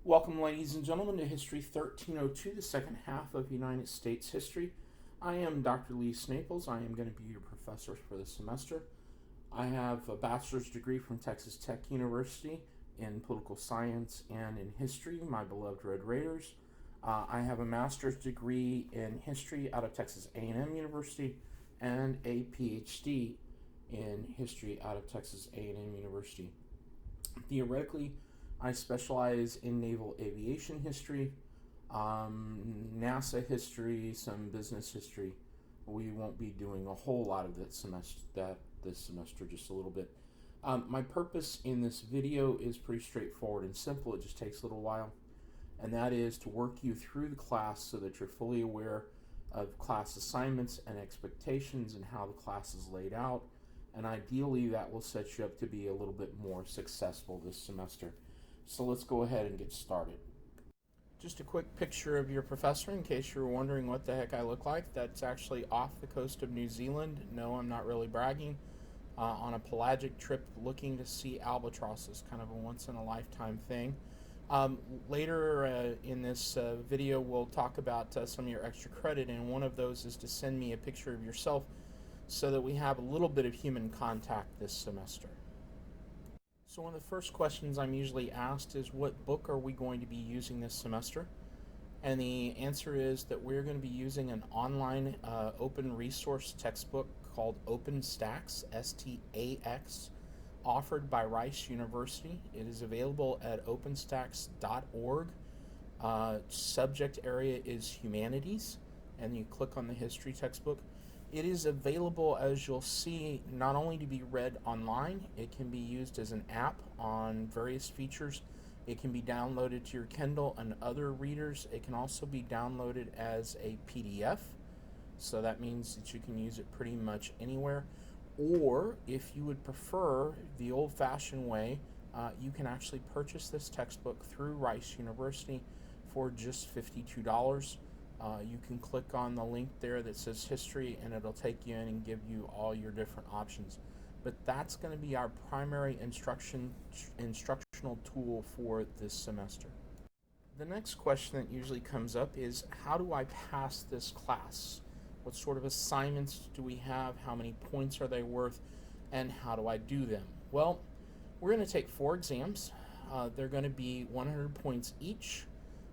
Welcome, ladies and gentlemen, to History 1302, the second half of United States history. I am Dr. Lee Snaples. I am going to be your professor for the semester. I have a bachelor's degree from Texas Tech University in political science and in history, my beloved Red Raiders. I have a master's degree in history out of Texas A&M University and a PhD in history out of Texas A&M University. Theoretically, I specialize in naval aviation history, NASA history, some business history. We won't be doing a whole lot of this semester, just a little bit. My purpose in this video is pretty straightforward and simple. It just takes a little while, and that is to work you through the class so that you're fully aware of class assignments and expectations and how the class is laid out, and ideally that will set you up to be a little bit more successful this semester. So let's go ahead and get started. Just a quick picture of your professor in case you're wondering what the heck I look like. That's actually off the coast of New Zealand. No, I'm not really bragging. On a pelagic trip looking to see albatrosses, kind of a once-in-a-lifetime thing. Later in this video, we'll talk about some of your extra credit, and one of those is to send me a picture of yourself so that we have a little bit of human contact this semester. So one of the first questions I'm usually asked is, what book are we going to be using this semester? And the answer is that we're going to be using an online open resource textbook called OpenStax, S-T-A-X, offered by Rice University. It is available at openstax.org. Subject area is humanities, and you click on the history textbook. It is available, as you'll see, not only to be read online, it can be used as an app on various features. It can be downloaded to your Kindle and other readers. It can also be downloaded as a PDF, so that means that you can use it pretty much anywhere. Or, if you would prefer the old-fashioned way, you can actually purchase this textbook through Rice University for just $52. You can click on the link there that says history, and it'll take you in and give you all your different options. But that's going to be our primary instructional tool for this semester. The next question that usually comes up is, how do I pass this class? What sort of assignments do we have? How many points are they worth? And how do I do them? Well, we're going to take 4 exams. They're going to be 100 points each.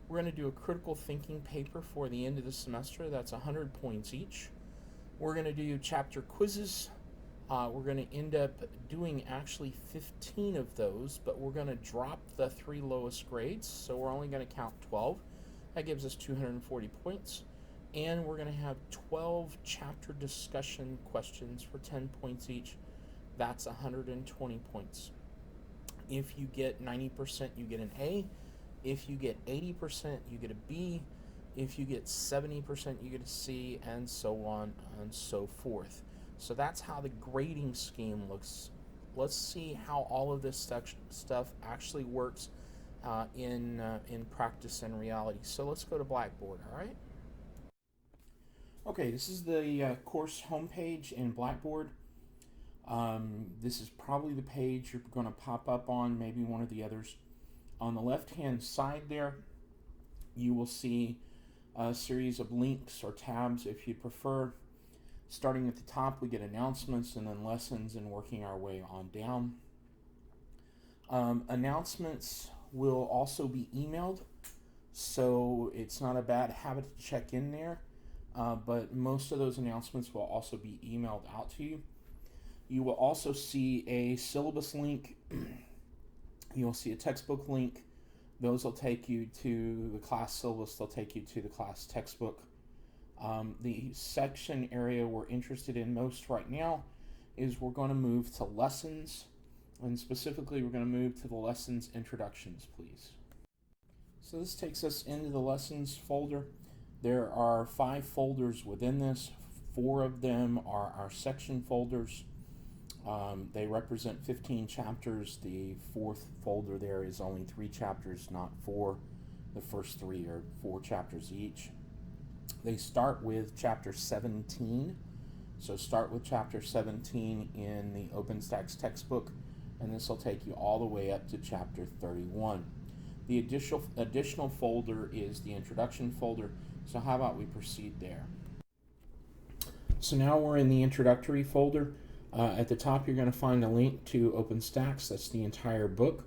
We're going to do a critical thinking paper for the end of the semester. That's 100 points each. We're going to do chapter quizzes. We're going to end up doing actually 15 of those, but we're going to drop the 3 lowest grades, so we're only going to count 12. That gives us 240 points. And we're going to have 12 chapter discussion questions for 10 points each. That's 120 points. If you get 90%, you get an A. If you get 80%, you get a B. If you get 70%, you get a C, and so on and so forth. So that's how the grading scheme looks. Let's see how all of this stuff actually works in practice and reality. So let's go to Blackboard, all right? Okay, this is the course homepage in Blackboard. This is probably the page you're going to pop up on, maybe one of the others. On the left-hand side there, you will see a series of links or tabs if you prefer. Starting at the top, we get announcements and then lessons, and working our way on down. Announcements will also be emailed, so it's not a bad habit to check in there, but most of those announcements will also be emailed out to you. You will also see a syllabus link. You'll see a textbook link. Those will take you to the class syllabus. They'll take you to the class textbook. The section area we're interested in most right now is we're going to move to lessons, and specifically we're going to move to the lessons introductions, please. So this takes us into the lessons folder. There are 5 folders within this. 4 of them are our section folders. They represent 15 chapters. The 4th folder there is only 3 chapters, not 4. The first 3 are 4 chapters each. They start with chapter 17. So start with chapter 17 in the OpenStax textbook, and this will take you all the way up to chapter 31. The additional folder is the introduction folder. So how about we proceed there? So now we're in the introductory folder. At the top, you're going to find a link to OpenStax. That's the entire book.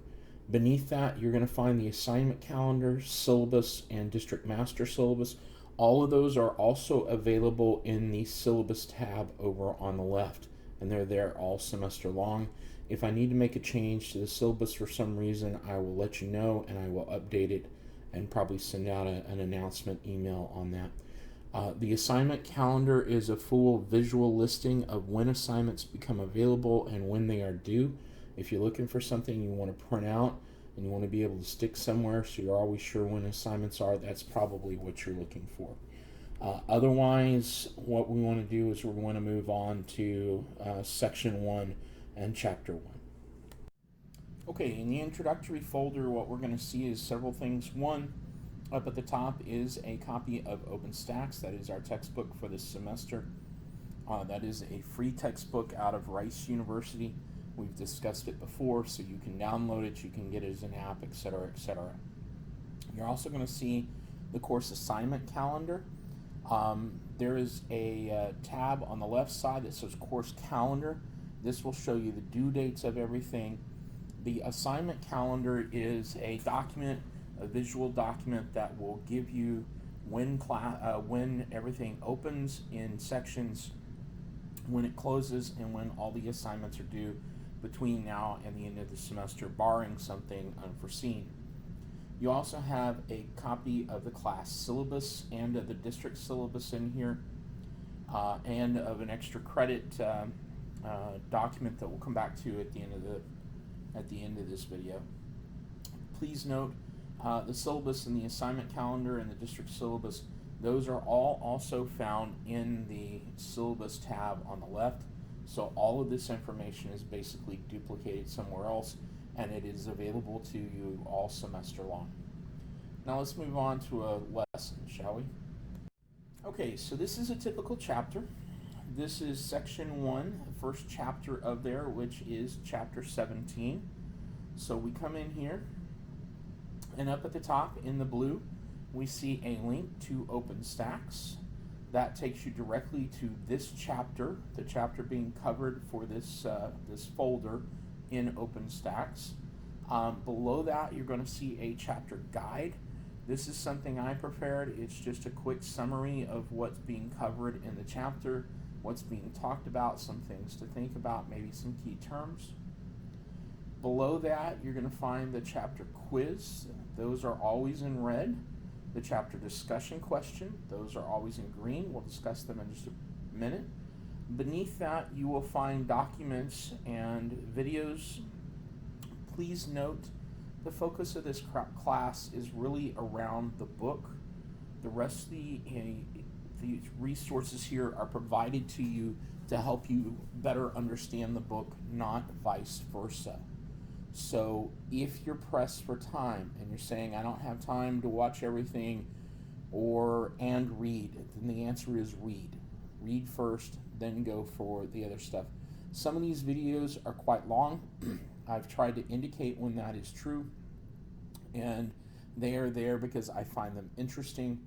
Beneath that, you're going to find the assignment calendar, syllabus, and district master syllabus. All of those are also available in the syllabus tab over on the left, and they're there all semester long. If I need to make a change to the syllabus for some reason, I will let you know, and I will update it and probably send out an announcement email on that. The assignment calendar is a full visual listing of when assignments become available and when they are due. If you're looking for something you want to print out and you want to be able to stick somewhere so you're always sure when assignments are, that's probably what you're looking for. Otherwise, what we want to do is we want to move on to Section 1 and Chapter 1. Okay, in the introductory folder, what we're going to see is several things. One, up at the top is a copy of OpenStax. That is our textbook for this semester. That is a free textbook out of Rice University. We've discussed it before, so you can download it, you can get it as an app, etc., etc. You're also going to see the course assignment calendar. There is a tab on the left side that says course calendar. This will show you the due dates of everything. The assignment calendar is a document, a visual document that will give you when everything opens in sections, when it closes, and when all the assignments are due between now and the end of the semester, barring something unforeseen. You also have a copy of the class syllabus and of the district syllabus in here, and of an extra credit document that we'll come back to at the end of this video. Please note, the syllabus and the assignment calendar and the district syllabus, those are all also found in the syllabus tab on the left. So all of this information is basically duplicated somewhere else, and it is available to you all semester long. Now let's move on to a lesson, shall we? Okay, so this is a typical chapter. This is Section 1, the first chapter of there, which is Chapter 17. So we come in here, and up at the top in the blue, we see a link to OpenStax. That takes you directly to this chapter, the chapter being covered for this folder in OpenStax. Below that, you're going to see a chapter guide. This is something I prepared. It's just a quick summary of what's being covered in the chapter, what's being talked about, some things to think about, maybe some key terms. Below that, you're going to find the chapter quiz. Those are always in red. The chapter discussion question, those are always in green. We'll discuss them in just a minute. Beneath that, you will find documents and videos. Please note, the focus of this class is really around the book. The rest of the resources here are provided to you to help you better understand the book, not vice versa. So if you're pressed for time and you're saying, I don't have time to watch everything and read, then the answer is read. Read first, then go for the other stuff. Some of these videos are quite long. I've tried to indicate when that is true, and they are there because I find them interesting,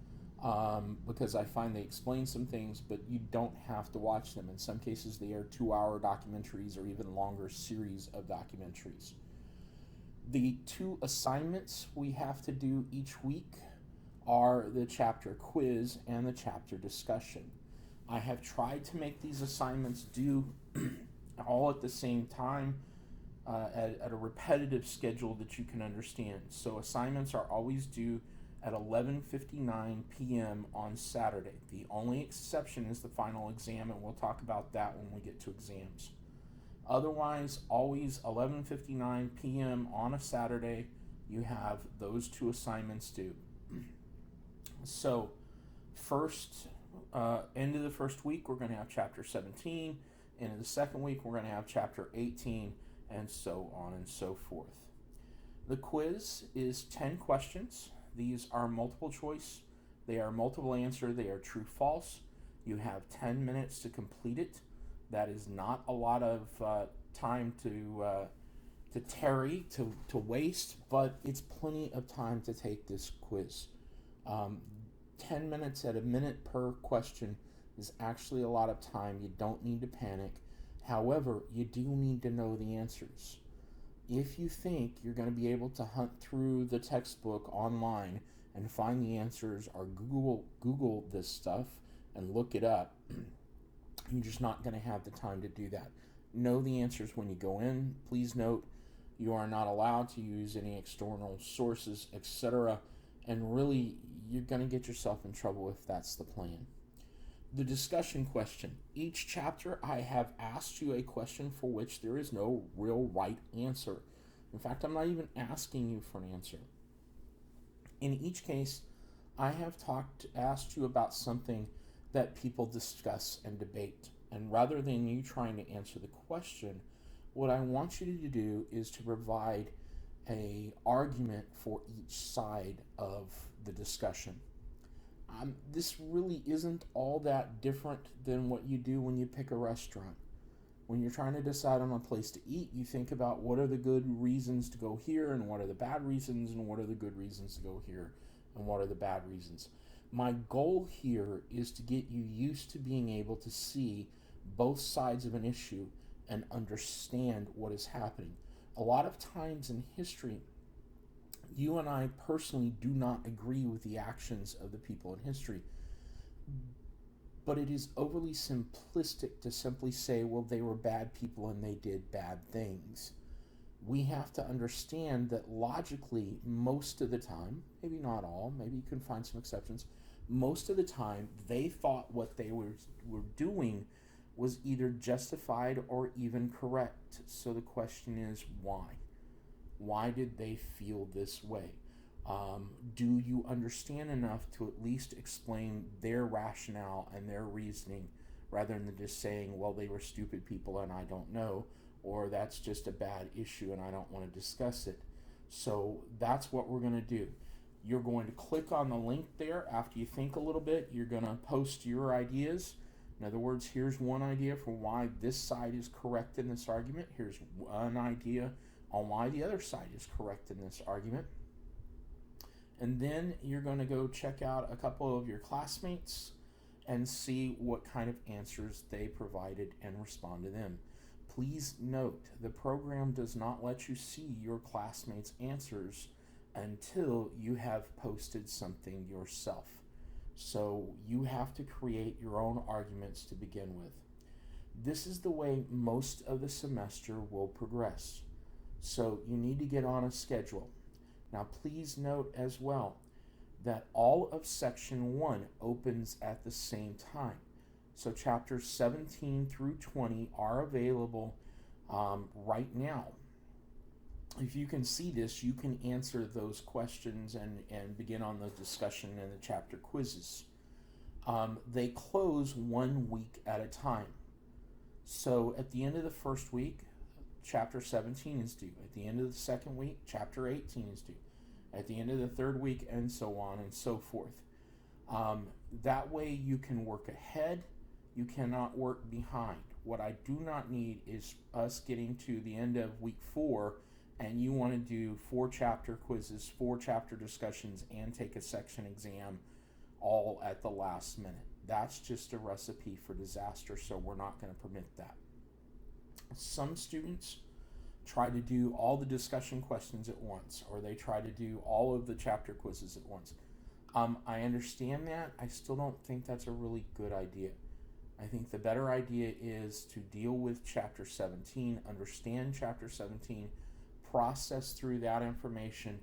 because I find they explain some things, but you don't have to watch them. In some cases, they are 2-hour documentaries or even longer series of documentaries. The 2 assignments we have to do each week are the chapter quiz and the chapter discussion. I have tried to make these assignments due all at the same time, at a repetitive schedule that you can understand. So assignments are always due at 11:59 p.m. on Saturday. The only exception is the final exam, and we'll talk about that when we get to exams. Otherwise, always 11:59 p.m. on a Saturday, you have those 2 assignments due. So, end of the first week, we're going to have Chapter 17. End of the second week, we're going to have Chapter 18, and so on and so forth. The quiz is 10 questions. These are multiple choice. They are multiple answer. They are true-false. You have 10 minutes to complete it. That is not a lot of time tarry, to waste, but it's plenty of time to take this quiz. 10 minutes at a minute per question is actually a lot of time. You don't need to panic. However, you do need to know the answers. If you think you're going to be able to hunt through the textbook online and find the answers, or Google this stuff and look it up, you're just not going to have the time to do that. Know the answers when you go in. Please note, you are not allowed to use any external sources, etc. And really, you're going to get yourself in trouble if that's the plan. The discussion question. Each chapter, I have asked you a question for which there is no real right answer. In fact, I'm not even asking you for an answer. In each case, I have asked you about something that people discuss and debate. And rather than you trying to answer the question, what I want you to do is to provide an argument for each side of the discussion. This really isn't all that different than what you do when you pick a restaurant. When you're trying to decide on a place to eat, you think about what are the good reasons to go here and what are the bad reasons, and what are the good reasons to go here and what are the bad reasons. My goal here is to get you used to being able to see both sides of an issue and understand what is happening. A lot of times in history, you and I personally do not agree with the actions of the people in history, but it is overly simplistic to simply say, well, they were bad people and they did bad things. We have to understand that logically, most of the time, maybe not all, maybe you can find some exceptions, most of the time they thought what they were doing was either justified or even correct. So the question is, why? Why did they feel this way? Do you understand enough to at least explain their rationale and their reasoning, rather than just saying, well, they were stupid people and I don't know, or that's just a bad issue and I don't want to discuss it. So that's what we're going to do. You're going to click on the link there. After you think a little bit, you're going to post your ideas. In other words, here's one idea for why this side is correct in this argument. Here's one idea on why the other side is correct in this argument. And then you're going to go check out a couple of your classmates and see what kind of answers they provided and respond to them. Please note, the program does not let you see your classmates' answers until you have posted something yourself. So you have to create your own arguments to begin with. This is the way most of the semester will progress. So you need to get on a schedule. Now please note as well that all of section 1 opens at the same time. So chapters 17 through 20 are available right now. If you can see this, you can answer those questions and begin on the discussion and the chapter quizzes. They close 1 week at a time. So at the end of the first week, chapter 17 is due. At the end of the second week, chapter 18 is due. At the end of the third week, and so on and so forth. That way you can work ahead. You cannot work behind. What I do not need is us getting to the end of week 4 and you want to do 4 chapter quizzes, 4 chapter discussions, and take a section exam all at the last minute. That's just a recipe for disaster, so we're not going to permit that. Some students try to do all the discussion questions at once, or they try to do all of the chapter quizzes at once. I understand that. I still don't think that's a really good idea. I think the better idea is to deal with chapter 17, understand chapter 17, process through that information,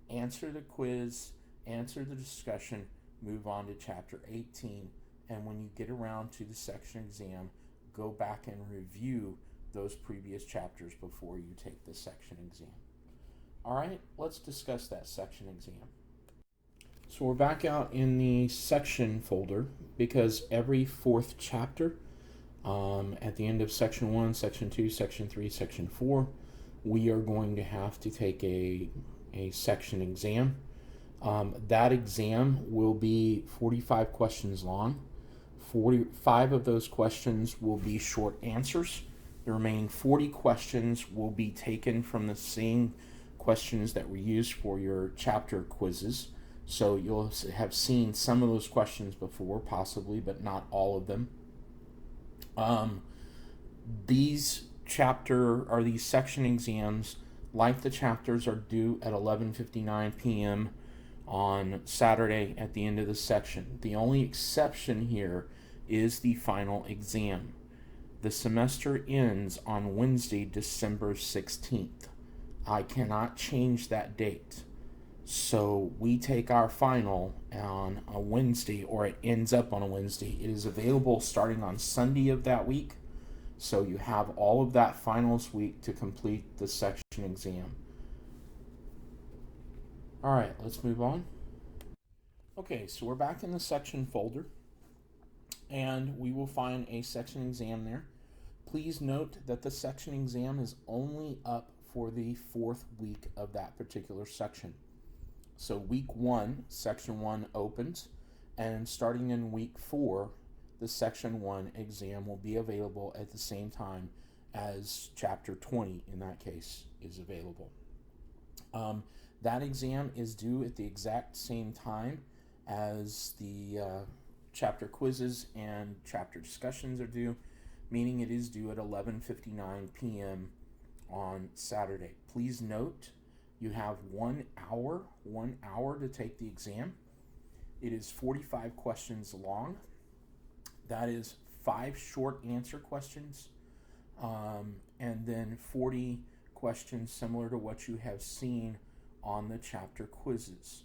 answer the quiz, answer the discussion, move on to chapter 18, and when you get around to the section exam, go back and review those previous chapters before you take the section exam. All right, let's discuss that section exam. So we're back out in the section folder because every 4th chapter, at the end of section 1, section 2, section 3, section 4, we are going to have to take a section exam. That exam will be 45 questions long. 45 of those questions will be short answers. The remaining 40 questions will be taken from the same questions that were used for your chapter quizzes. So you'll have seen some of those questions before, possibly, but not all of them. These section exams, like the chapters, are due at 11:59 p.m. on Saturday at the end of the section. The only exception here is the final exam. The semester ends on Wednesday, December 16th. I cannot change that date. So we take our final on a Wednesday, or it ends up on a Wednesday. It is available starting on Sunday of that week. So you have all of that finals week to complete the section exam. All right, let's move on. Okay, so we're back in the section folder, and we will find a section exam there. Please note that the section exam is only up for the 4th week of that particular section. So week 1, section 1 opens, and starting in week 4, the section 1 exam will be available at the same time as chapter 20, in that case, is available. That exam is due at the exact same time as the chapter quizzes and chapter discussions are due, meaning it is due at 11:59 p.m. on Saturday. Please note, you have 1 hour to take the exam. It is 45 questions long. That is 5 short answer questions, and then 40 questions similar to what you have seen on the chapter quizzes.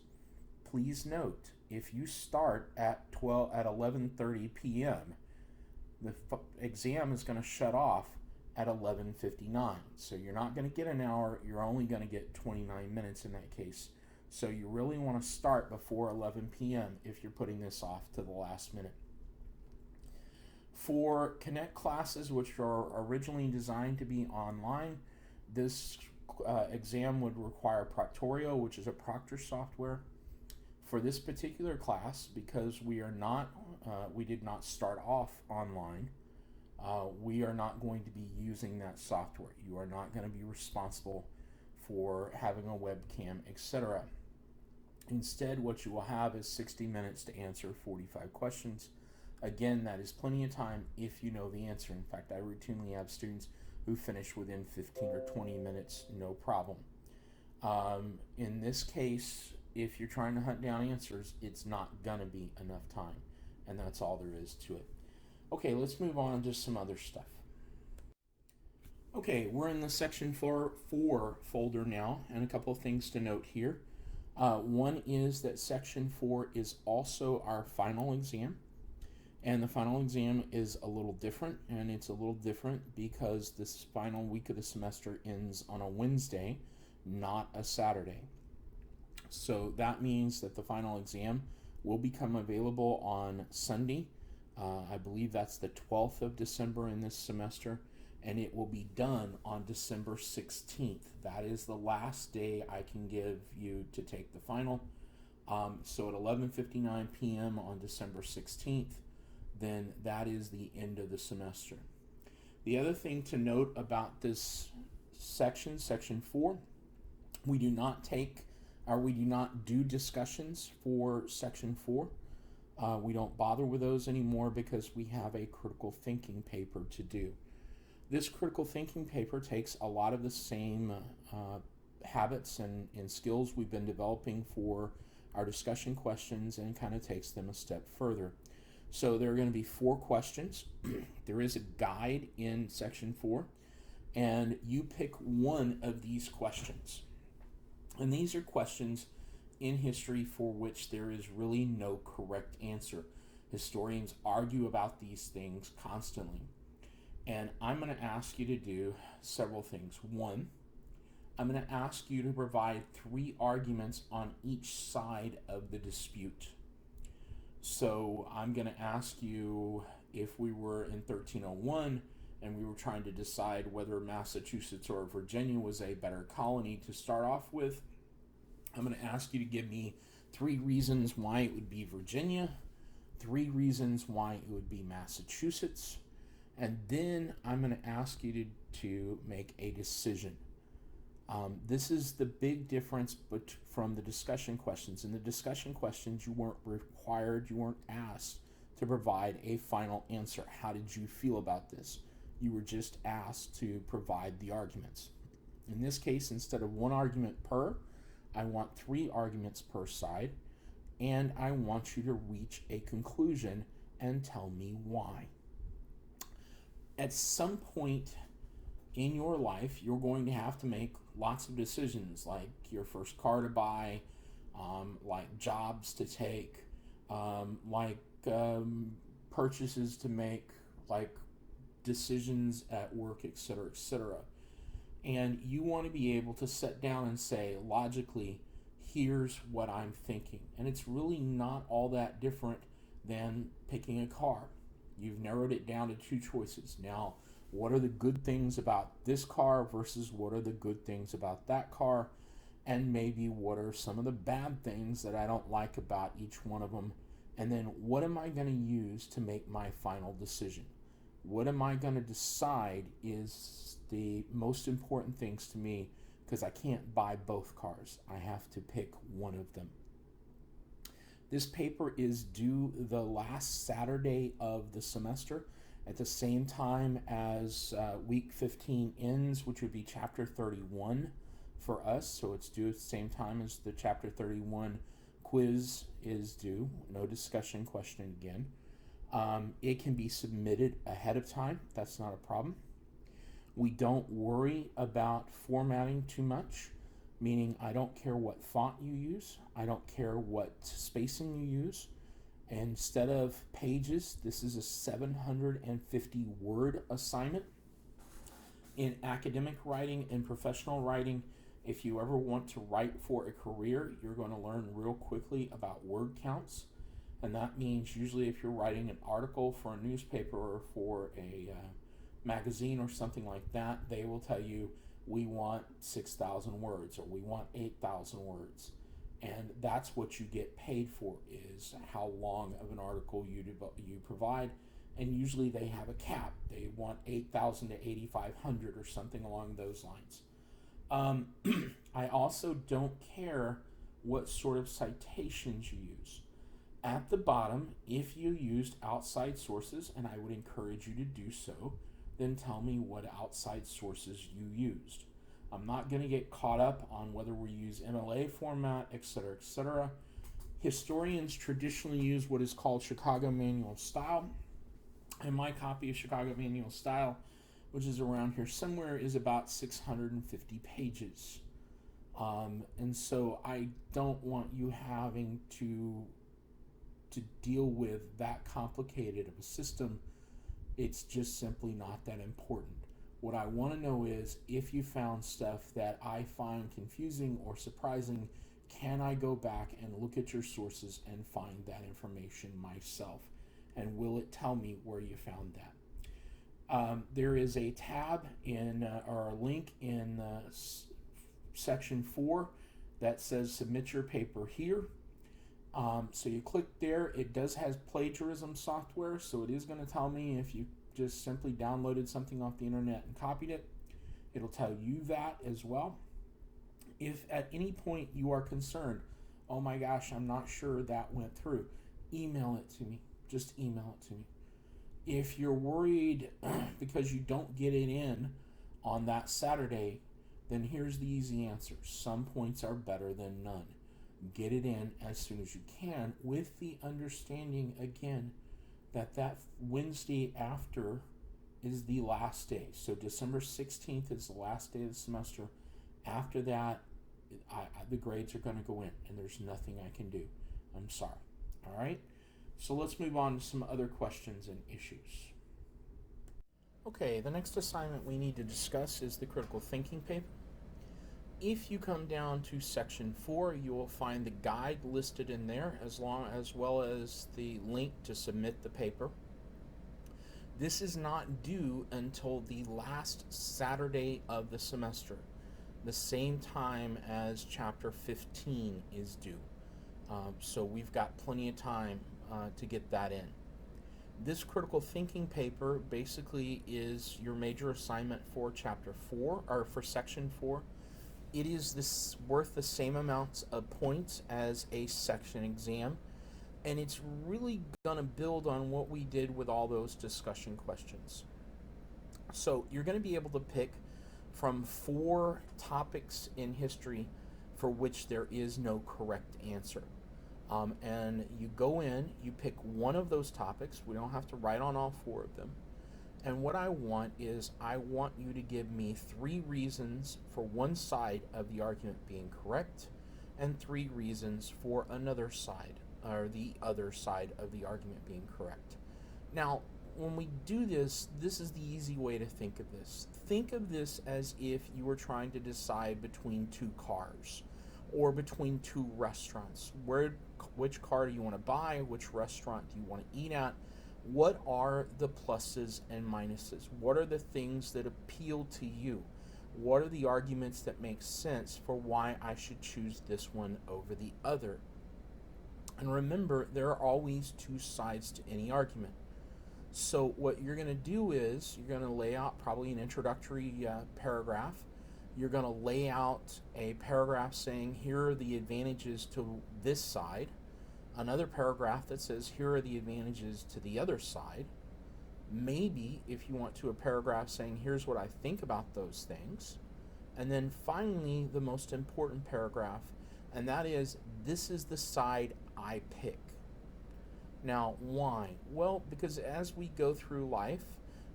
Please note, if you start at 11:30 p.m., the exam is going to shut off at 11:59. So you're not going to get an hour, you're only going to get 29 minutes in that case. So you really want to start before 11 p.m. if you're putting this off to the last minute. For Connect classes, which are originally designed to be online, this exam would require Proctorio, which is a proctor software. For this particular class, because we did not start off online, we are not going to be using that software. You are not going to be responsible for having a webcam, etc. Instead, what you will have is 60 minutes to answer 45 questions. Again, that is plenty of time if you know the answer. In fact, I routinely have students who finish within 15 or 20 minutes, no problem. In this case, if you're trying to hunt down answers, it's not going to be enough time, and that's all there is to it. Okay, let's move on to some other stuff. Okay, we're in the section 4 folder now, and a couple of things to note here. One is that section 4 is also our final exam. And the final exam is a little different, and it's a little different because this final week of the semester ends on a Wednesday, not a Saturday. So that means that the final exam will become available on Sunday. I believe that's the 12th of December in this semester, and it will be done on December 16th. That is the last day I can give you to take the final. So at 11:59 p.m. on December 16th, then that is the end of the semester. The other thing to note about this section 4, we do not do discussions for section 4. We don't bother with those anymore because we have a critical thinking paper to do. This critical thinking paper takes a lot of the same habits and skills we've been developing for our discussion questions and kind of takes them a step further. So there are going to be 4 questions. There is a guide in section 4, and you pick one of these questions. And these are questions in history for which there is really no correct answer. Historians argue about these things constantly. And I'm going to ask you to do several things. One, I'm going to ask you to provide 3 arguments on each side of the dispute. So I'm going to ask you, if we were in 1301 and we were trying to decide whether Massachusetts or Virginia was a better colony to start off with, I'm going to ask you to give me 3 reasons why it would be Virginia, 3 reasons why it would be Massachusetts, And then I'm going to ask you to make a decision. This is the big difference from the discussion questions. In the discussion questions, you weren't required, you weren't asked to provide a final answer. How did you feel about this? You were just asked to provide the arguments. In this case, instead of one argument per, I want 3 arguments per side, and I want you to reach a conclusion and tell me why. At some point in your life, you're going to have to make lots of decisions, like your first car to buy, like jobs to take, purchases to make, like decisions at work, etc., etc. And you want to be able to sit down and say, logically, here's what I'm thinking. And it's really not all that different than picking a car. You've narrowed it down to 2 choices. Now, what are the good things about this car versus what are the good things about that car? And maybe what are some of the bad things that I don't like about each one of them? And then what am I going to use to make my final decision? What am I going to decide is the most important things to me, because I can't buy both cars. I have to pick one of them. This paper is due the last Saturday of the semester at the same time as week 15 ends, which would be chapter 31 for us. So it's due at the same time as the chapter 31 quiz is due. No discussion question again. It can be submitted ahead of time. That's not a problem. We don't worry about formatting too much, meaning I don't care what font you use. I don't care what spacing you use. Instead of pages, this is a 750 word assignment. In academic writing and professional writing, if you ever want to write for a career, you're going to learn real quickly about word counts. And that means usually if you're writing an article for a newspaper or for a magazine or something like that, they will tell you, we want 6,000 words or we want 8,000 words. And that's what you get paid for, is how long of an article you provide. And usually they have a cap. They want 8,000 to 8,500 or something along those lines. I also don't care what sort of citations you use. At the bottom, if you used outside sources, and I would encourage you to do so, then tell me what outside sources you used. I'm not going to get caught up on whether we use MLA format, etc., etc. Historians traditionally use what is called Chicago Manual Style, and my copy of Chicago Manual Style, which is around here somewhere, is about 650 pages. And so I don't want you having to deal with that complicated of a system. It's just simply not that important. What I want to know is, if you found stuff that I find confusing or surprising, can I go back and look at your sources and find that information myself? And will it tell me where you found that? There is a tab or a link in section 4 that says submit your paper here. So you click there. It does have plagiarism software, so it is going to tell me if you just simply downloaded something off the internet and copied it. It'll tell you that as well. If at any point you are concerned, oh my gosh, I'm not sure that went through, email it to me. Just email it to me. If you're worried because you don't get it in on that Saturday, then here's the easy answer. Some points are better than none. Get it in as soon as you can, with the understanding, again, that Wednesday after is the last day. So December 16th is the last day of the semester. After that, the grades are going to go in, and there's nothing I can do. I'm sorry. All right? So let's move on to some other questions and issues. Okay, the next assignment we need to discuss is the critical thinking paper. If you come down to section 4, you will find the guide listed in there, as well as the link to submit the paper. This is not due until the last Saturday of the semester, the same time as chapter 15 is due. So we've got plenty of time to get that in. This critical thinking paper basically is your major assignment for chapter 4, or for section 4. It is this worth the same amounts of points as a section exam, and it's really going to build on what we did with all those discussion questions. So you're going to be able to pick from 4 topics in history for which there is no correct answer. And you go in, you pick one of those topics. We don't have to write on all 4 of them. And what I want is, I want you to give me 3 reasons for one side of the argument being correct, and 3 reasons for another side, or the other side of the argument being correct. Now, when we do this, this is the easy way to think of this. Think of this as if you were trying to decide between 2 cars, or between 2 restaurants. Which car do you want to buy? Which restaurant do you want to eat at? What are the pluses and minuses? What are the things that appeal to you? What are the arguments that make sense for why I should choose this one over the other? And remember, there are always 2 sides to any argument. So what you're going to do is, you're going to lay out probably an introductory paragraph. You're going to lay out a paragraph saying, here are the advantages to this side. Another paragraph that says, here are the advantages to the other side. Maybe, if you want to, a paragraph saying, here's what I think about those things. And then finally, the most important paragraph, and that is, this is the side I pick. Now, why? Well, because as we go through life,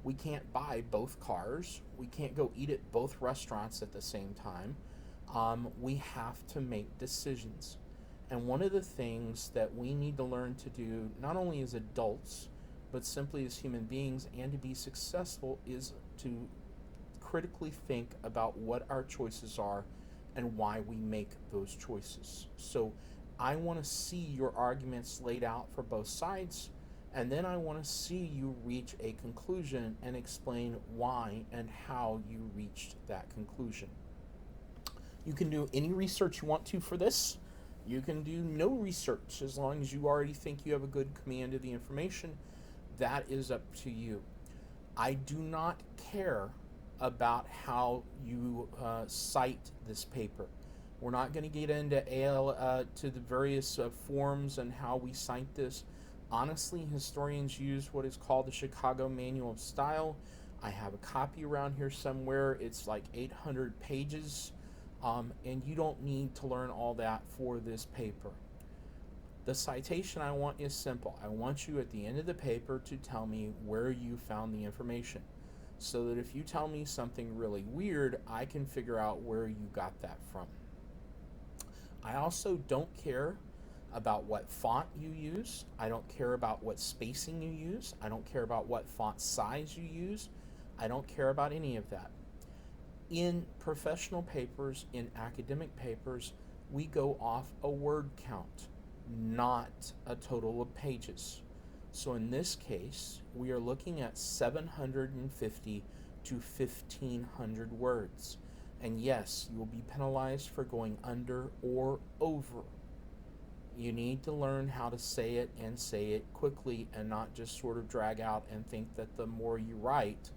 we can't buy both cars. We can't go eat at both restaurants at the same time. We have to make decisions. And one of the things that we need to learn to do, not only as adults, but simply as human beings, and to be successful, is to critically think about what our choices are and why we make those choices. So I want to see your arguments laid out for both sides, and then I want to see you reach a conclusion and explain why and how you reached that conclusion. You can do any research you want to for this. You can do no research as long as you already think you have a good command of the information. That is up to you. I do not care about how you cite this paper. We're not going to get into to the various forms and how we cite this. Honestly, historians use what is called the Chicago Manual of Style. I have a copy around here somewhere. It's like 800 pages. And you don't need to learn all that for this paper. The citation I want is simple. I want you at the end of the paper to tell me where you found the information, so that if you tell me something really weird, I can figure out where you got that from. I also don't care about what font you use. I don't care about what spacing you use. I don't care about what font size you use. I don't care about any of that. In professional papers, in academic papers, we go off a word count, not a total of pages. So in this case, we are looking at 750 to 1,500 words. And yes, you will be penalized for going under or over. You need to learn how to say it, and say it quickly, and not just sort of drag out and think that the more you write,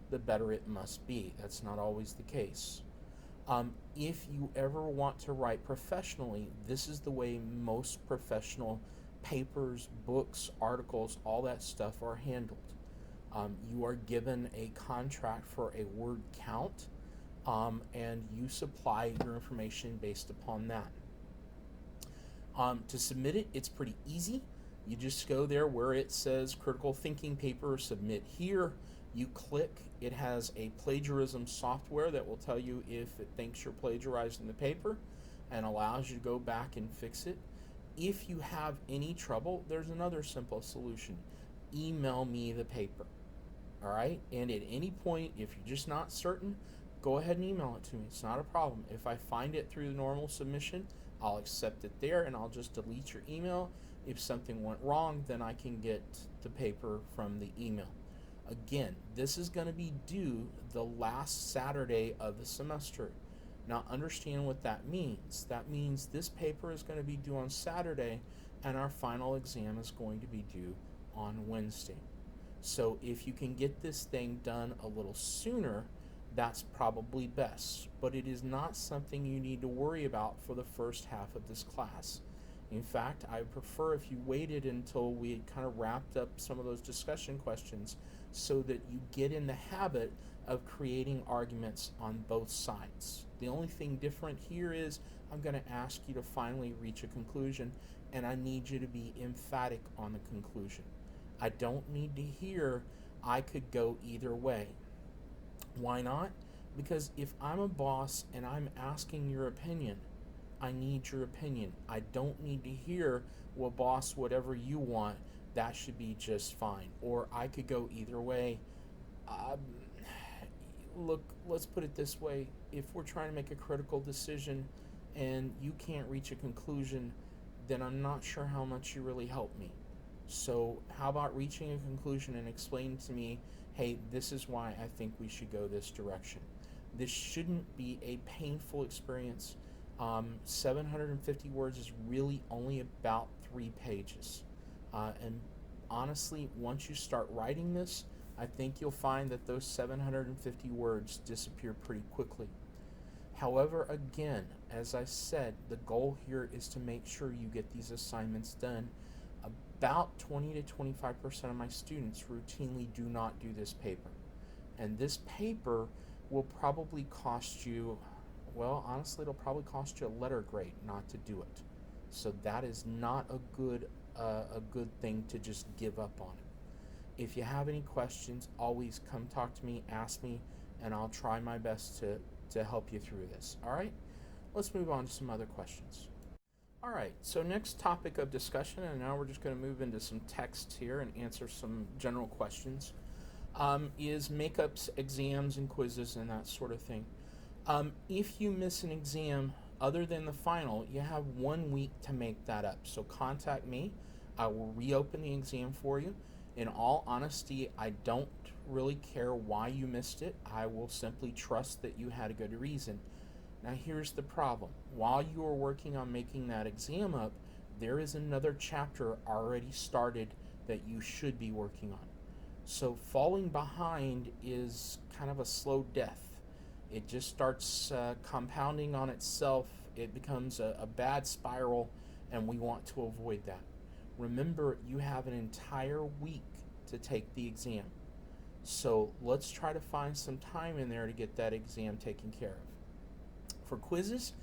the better it must be. That's not always the case. If you ever want to write professionally, this is the way most professional papers, books, articles, all that stuff are handled. You are given a contract for a word count, and you supply your information based upon that. To submit it, it's pretty easy. You just go there where it says critical thinking paper, submit here. You click. It has a plagiarism software that will tell you if it thinks you're plagiarizing the paper, and allows you to go back and fix it. If you have any trouble, there's another simple solution. Email me the paper. All right? And at any point, if you're just not certain, go ahead and email it to me. It's not a problem. If I find it through the normal submission, I'll accept it there, and I'll just delete your email. If something went wrong, then I can get the paper from the email. Again, this is going to be due the last Saturday of the semester. Now understand what that means. That means this paper is going to be due on Saturday, and our final exam is going to be due on Wednesday. So if you can get this thing done a little sooner, that's probably best. But it is not something you need to worry about for the first half of this class. In fact, I prefer if you waited until we had kind of wrapped up some of those discussion questions so that you get in the habit of creating arguments on both sides. The only thing different here is I'm going to ask you to finally reach a conclusion, and I need you to be emphatic on the conclusion. I don't need to hear I could go either way. Why not? Because if I'm a boss and I'm asking your opinion, I need your opinion. I don't need to hear, well, boss, whatever you want, that should be just fine. Or I could go either way. Um, Look, let's put it this way. If we're trying to make a critical decision and you can't reach a conclusion, then I'm not sure how much you really help me. So how about reaching a conclusion and explaining to me, hey, this is why I think we should go this direction. This shouldn't be a painful experience. 750 words is really only about 3 pages. And honestly, once you start writing this, I think you'll find that those 750 words disappear pretty quickly. However, again, as I said, the goal here is to make sure you get these assignments done. About 20 to 25% of my students routinely do not do this paper. And this paper will probably cost you, well, honestly, it'll probably cost you a letter grade not to do it. So that is not a good thing to just give up on it. If you have any questions, always come talk to me, ask me, and I'll try my best to help you through this. All right? Let's move on to some other questions. All right, so next topic of discussion, and now we're just going to move into some text here and answer some general questions, is makeups, exams, and quizzes, and that sort of thing. If you miss an exam other than the final, you have 1 week to make that up. So contact me. I will reopen the exam for you. In all honesty, I don't really care why you missed it. I will simply trust that you had a good reason. Now here's the problem. While you are working on making that exam up, there is another chapter already started that you should be working on. So falling behind is kind of a slow death. It just starts compounding on itself. It becomes a bad spiral, and we want to avoid that. Remember, you have an entire week to take the exam. So let's try to find some time in there to get that exam taken care of. For quizzes,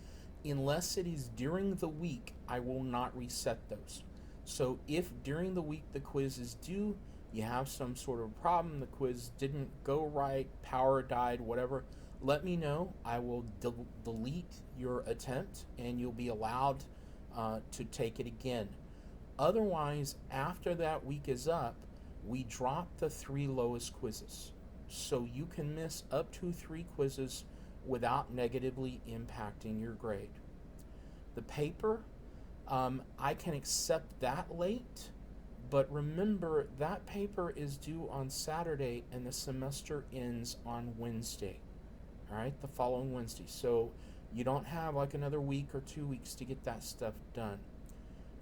unless it is during the week, I will not reset those. So if during the week the quiz is due, you have some sort of problem, the quiz didn't go right, power died, whatever, let me know. I will delete your attempt and you'll be allowed to take it again. Otherwise, after that week is up, we drop the 3 lowest quizzes. So you can miss up to 3 quizzes without negatively impacting your grade. The paper, I can accept that late, but remember that paper is due on Saturday and the semester ends on Wednesday. All right, the following Wednesday. So you don't have like another week or 2 weeks to get that stuff done.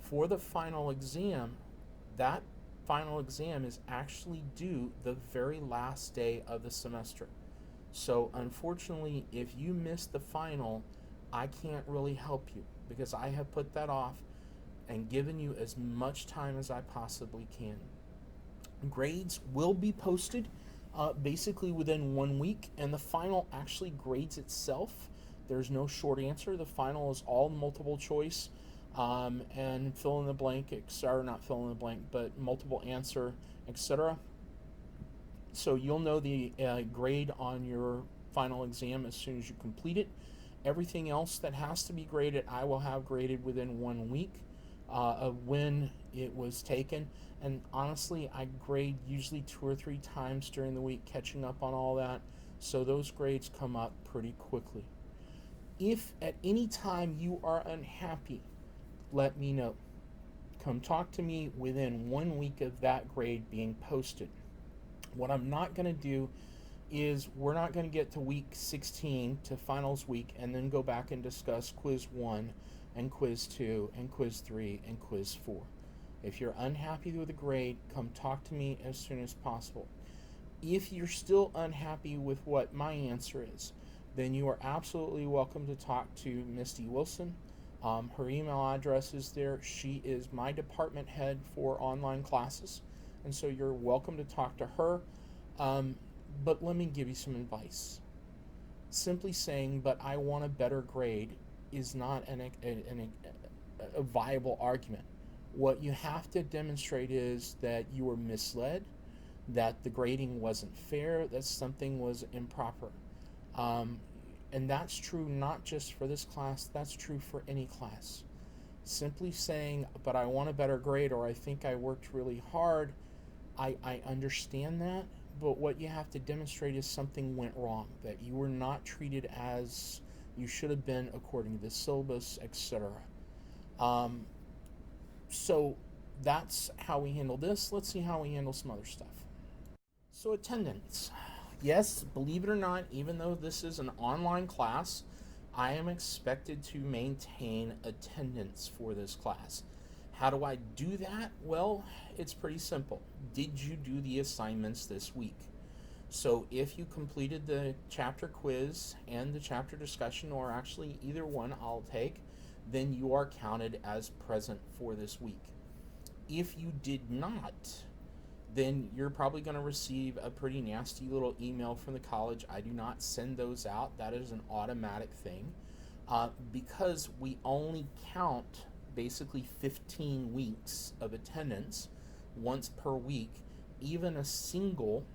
For the final exam, that final exam is actually due the very last day of the semester. So unfortunately, if you miss the final, I can't really help you because I have put that off and given you as much time as I possibly can. Grades will be posted basically within 1 week, and the final actually grades itself. There's no short answer. The final is all multiple choice. And fill in the blank, or not fill in the blank, but multiple answer, etc. So you'll know the grade on your final exam as soon as you complete it. Everything else that has to be graded, I will have graded within 1 week of when it was taken. And honestly, I grade usually 2 or 3 times during the week, catching up on all that. So those grades come up pretty quickly. If at any time you are unhappy, let me know. Come talk to me within 1 week of that grade being posted. What I'm not going to do is we're not going to get to week 16 to finals week and then go back and discuss quiz 1 and quiz 2 and quiz 3 and quiz 4. If you're unhappy with a grade, come talk to me as soon as possible. If you're still unhappy with what my answer is, then you are absolutely welcome to talk to Misty Wilson. Her email address is there. She is my department head for online classes, and so you're welcome to talk to her. But let me give you some advice. Simply saying, but I want a better grade, is not a viable argument. What you have to demonstrate is that you were misled, that the grading wasn't fair, that something was improper. And that's true not just for this class, that's true for any class. Simply saying, but I want a better grade, or I think I worked really hard, I understand that, but what you have to demonstrate is something went wrong, that you were not treated as you should have been according to the syllabus, etc. So that's how we handle this. Let's see how we handle some other stuff. So attendance. Yes, believe it or not, even though this is an online class, I am expected to maintain attendance for this class. How do I do that? Well, it's pretty simple. Did you do the assignments this week? So if you completed the chapter quiz and the chapter discussion, or actually either one I'll take, then you are counted as present for this week. If you did not, then you're probably going to receive a pretty nasty little email from the college. I do not send those out. That is an automatic thing, because we only count basically 15 weeks of attendance once per week. Even a single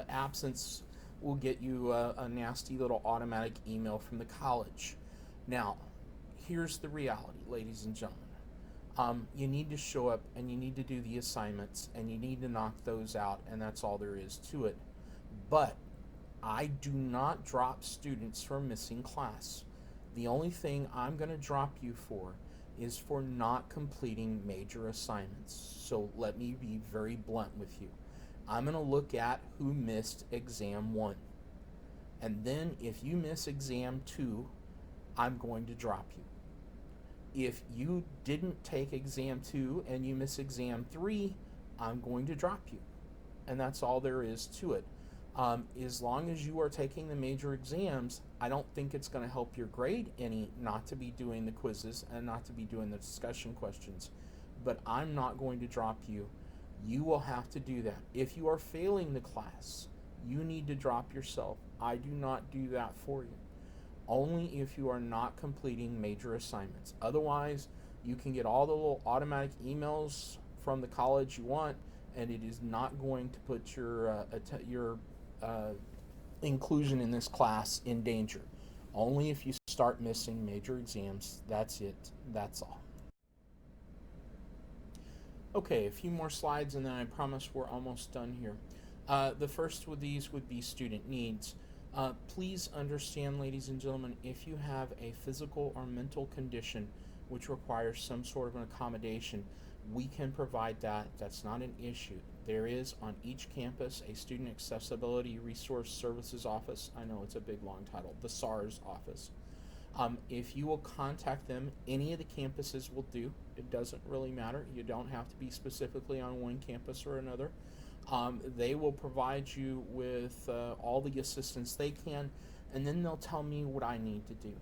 absence will get you a nasty little automatic email from the college. Now, here's the reality, ladies and gentlemen. You need to show up and you need to do the assignments and you need to knock those out, and that's all there is to it. But I do not drop students for missing class. The only thing I'm going to drop you for is for not completing major assignments. So let me be very blunt with you. I'm going to look at who missed exam 1. And then if you miss exam 2, I'm going to drop you. If you didn't take exam 2 and you miss exam 3, I'm going to drop you. And that's all there is to it. As long as you are taking the major exams, I don't think it's going to help your grade any not to be doing the quizzes and not to be doing the discussion questions. But I'm not going to drop you. You will have to do that. If you are failing the class, you need to drop yourself. I do not do that for you. Only if you are not completing major assignments. Otherwise, you can get all the little automatic emails from the college you want, and it is not going to put your inclusion in this class in danger. Only if you start missing major exams. That's it. That's all. Okay, a few more slides and then I promise we're almost done here. The first of these would be student needs. Please understand, ladies and gentlemen, if you have a physical or mental condition which requires some sort of an accommodation, we can provide that. That's not an issue. There is on each campus a Student Accessibility Resource Services Office. I know it's a big long title, the SARS office. If you will contact them, any of the campuses will do. It doesn't really matter. You don't have to be specifically on one campus or another. They will provide you with all the assistance they can, and then they'll tell me what I need to do.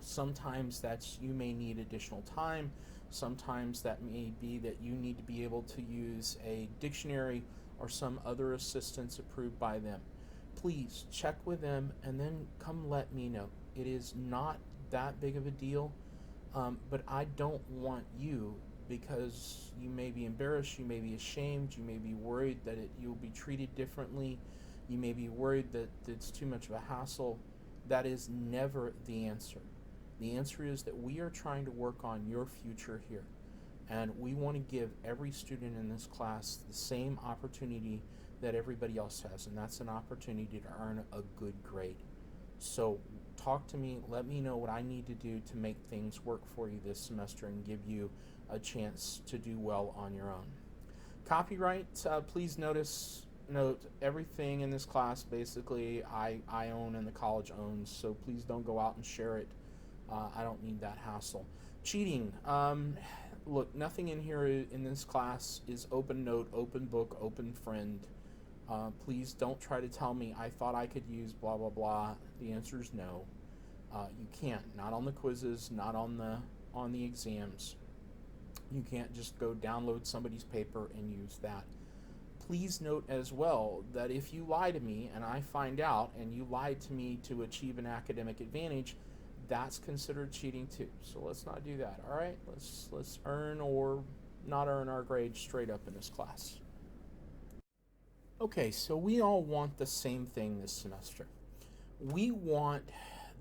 Sometimes that's you may need additional time. Sometimes that may be that you need to be able to use a dictionary or some other assistance approved by them. Please check with them and then come let me know. It is not that big of a deal, but I don't want you, because you may be embarrassed, you may be ashamed, you may be worried that you'll be treated differently, you may be worried that it's too much of a hassle. That is never the answer. The answer is that we are trying to work on your future here, and we want to give every student in this class the same opportunity that everybody else has, and that's an opportunity to earn a good grade. So talk to me, let me know what I need to do to make things work for you this semester and give you a chance to do well on your own. Copyright, please note everything in this class basically I own and the college owns, so please don't go out and share it I don't need that hassle. Cheating. Look, nothing in here in this class is open note, open book, open friend. Please don't try to tell me I thought I could use blah blah blah. The answer is no. You can't. Not on the quizzes. Not on the exams. You can't just go download somebody's paper and use that. Please note as well that if you lie to me and I find out and you lied to me to achieve an academic advantage, that's considered cheating too. So let's not do that. All right? Let's earn or not earn our grades straight up in this class. Okay, so we all want the same thing this semester. We want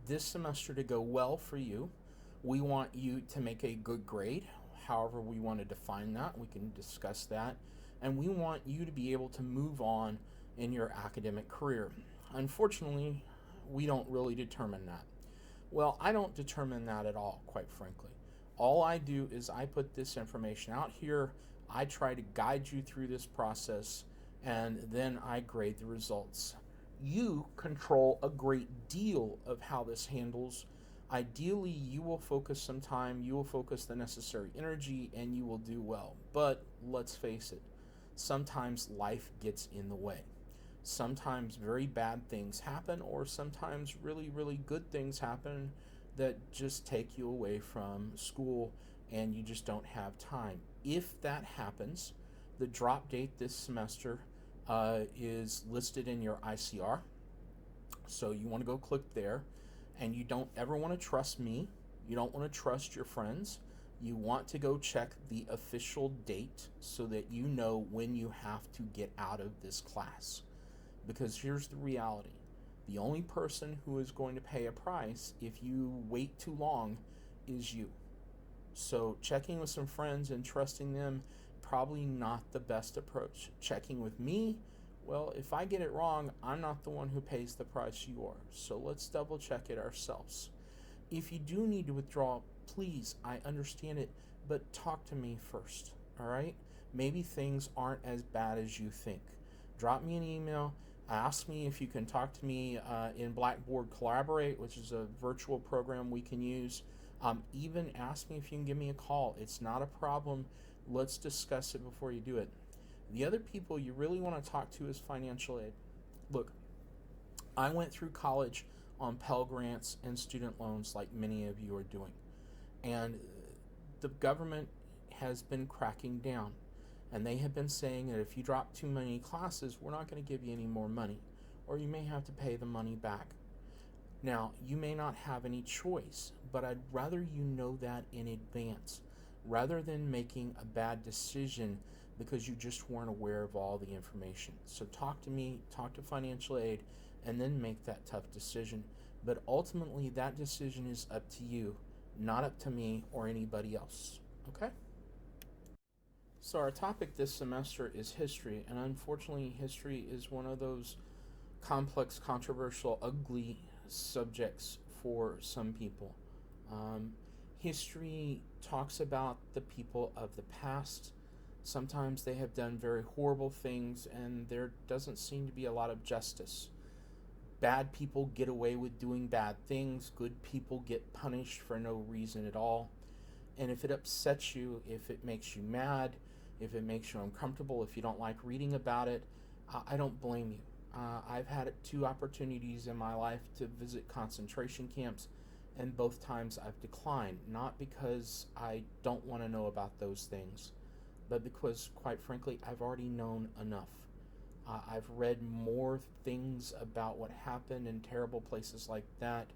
this semester to go well for you. We want you to make a good grade, however we want to define that. We can discuss that. And we want you to be able to move on in your academic career. Unfortunately, we don't really determine that. Well, I don't determine that at all, quite frankly. All I do is I put this information out here. I try to guide you through this process, and then I grade the results. You control a great deal of how this handles. Ideally, you will focus some time, you will focus the necessary energy, and you will do well. But let's face it, sometimes life gets in the way. Sometimes very bad things happen, or sometimes really, really good things happen that just take you away from school and you just don't have time. If that happens, the drop date this semester is listed in your ICR. So you want to go click there, and you don't ever want to trust me. You don't want to trust your friends. You want to go check the official date so that you know when you have to get out of this class. Because here's the reality. The only person who is going to pay a price if you wait too long is you. So checking with some friends and trusting them, probably not the best approach. Checking with me, well, if I get it wrong, I'm not the one who pays the price, you are. So let's double check it ourselves. If you do need to withdraw, please, I understand it, but talk to me first, all right? Maybe things aren't as bad as you think. Drop me an email. Ask me if you can talk to me in Blackboard Collaborate, which is a virtual program we can use. Even ask me if you can give me a call. It's not a problem. Let's discuss it before you do it. The other people you really want to talk to is financial aid. Look, I went through college on Pell Grants and student loans like many of you are doing. And the government has been cracking down. And they have been saying that if you drop too many classes, we're not going to give you any more money. Or you may have to pay the money back. Now, you may not have any choice, but I'd rather you know that in advance, rather than making a bad decision because you just weren't aware of all the information. So talk to me, talk to financial aid, and then make that tough decision. But ultimately, that decision is up to you, not up to me or anybody else. Okay? So our topic this semester is history, and unfortunately, history is one of those complex, controversial, ugly subjects for some people. History talks about the people of the past. Sometimes they have done very horrible things, and there doesn't seem to be a lot of justice. Bad people get away with doing bad things. Good people get punished for no reason at all. And if it upsets you, if it makes you mad, if it makes you uncomfortable, if you don't like reading about it, I don't blame you. I've had 2 opportunities in my life to visit concentration camps, and both times I've declined, not because I don't want to know about those things, but because, quite frankly, I've already known enough. I've read more things about what happened in terrible places like that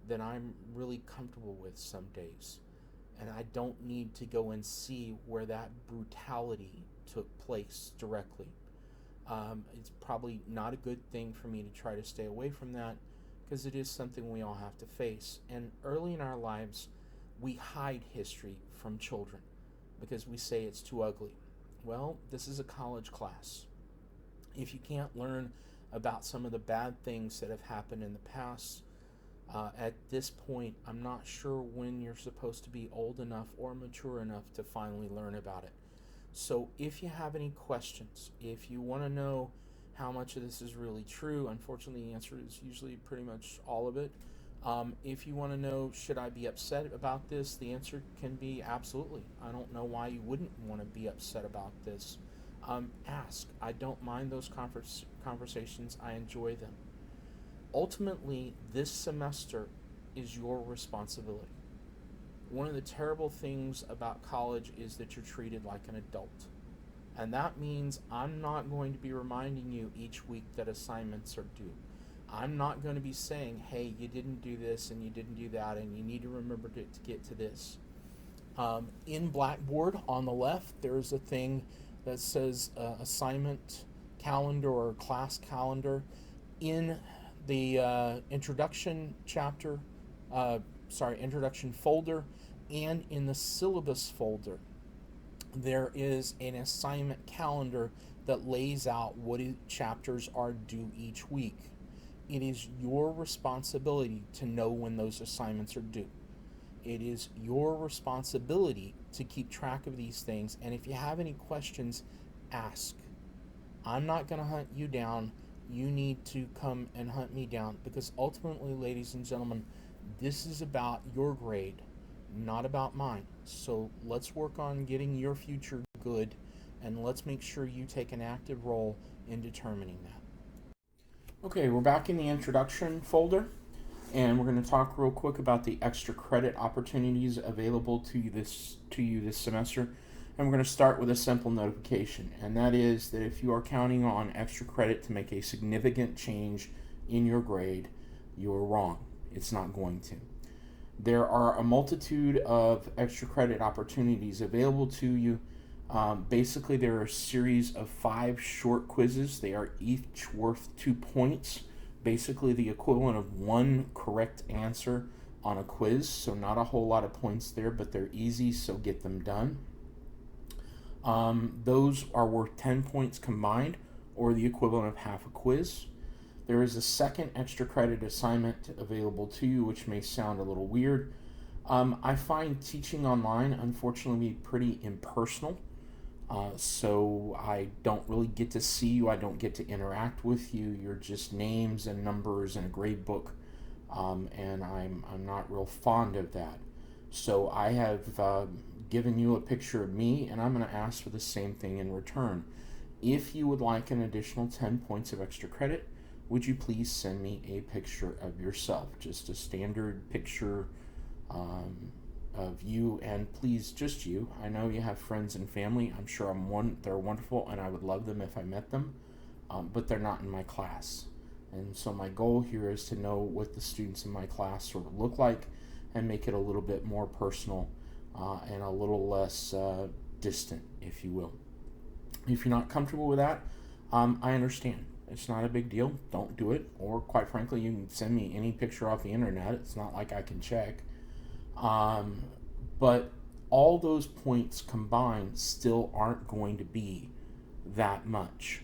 than I'm really comfortable with some days. And I don't need to go and see where that brutality took place directly. It's probably not a good thing for me to try to stay away from that, because it is something we all have to face. And early in our lives, we hide history from children because we say it's too ugly. Well, this is a college class. If you can't learn about some of the bad things that have happened in the past, at this point, I'm not sure when you're supposed to be old enough or mature enough to finally learn about it. So if you have any questions, if you want to know how much of this is really true, unfortunately the answer is usually pretty much all of it. If you want to know, should I be upset about this? The answer can be absolutely. I don't know why you wouldn't want to be upset about this. Ask. I don't mind those conversations. I enjoy them. Ultimately, this semester is your responsibility. One of the terrible things about college is that you're treated like an adult. And that means I'm not going to be reminding you each week that assignments are due. I'm not going to be saying, hey, you didn't do this and you didn't do that and you need to remember to get to this. In Blackboard on the left, there's a thing that says assignment calendar or class calendar. In the introduction folder, and in the syllabus folder, there is an assignment calendar that lays out what chapters are due each week. It is your responsibility to know when those assignments are due. It is your responsibility to keep track of these things, and if you have any questions, ask. I'm not going to hunt you down. You need to come and hunt me down, because ultimately, ladies and gentlemen, this is about your grade, not about mine. So let's work on getting your future good, and let's make sure you take an active role in determining that. Okay, we're back in the introduction folder, and we're going to talk real quick about the extra credit opportunities available to you this semester. And we're going to start with a simple notification, and that is that if you are counting on extra credit to make a significant change in your grade, you are wrong. It's not going to. There are a multitude of extra credit opportunities available to you. Basically, there are a series of 5 short quizzes. They are each worth 2 points, basically the equivalent of 1 correct answer on a quiz. So not a whole lot of points there, but they're easy, so get them done. Those are worth 10 points combined, or the equivalent of half a quiz. There is a second extra credit assignment available to you, which may sound a little weird. I find teaching online, unfortunately, pretty impersonal. So I don't really get to see you. I don't get to interact with you. You're just names and numbers in a grade book, and I'm not real fond of that. So I have given you a picture of me, and I'm going to ask for the same thing in return. If you would like an additional 10 points of extra credit, would you please send me a picture of yourself? Just a standard picture of you, and please, just you. I know you have friends and family. I'm sure they're wonderful, and I would love them if I met them, but they're not in my class. And so my goal here is to know what the students in my class sort of look like and make it a little bit more personal and a little less distant, if you will. If you're not comfortable with that, I understand. It's not a big deal. Don't do it. Or quite frankly, you can send me any picture off the internet. It's not like I can check. But all those points combined still aren't going to be that much.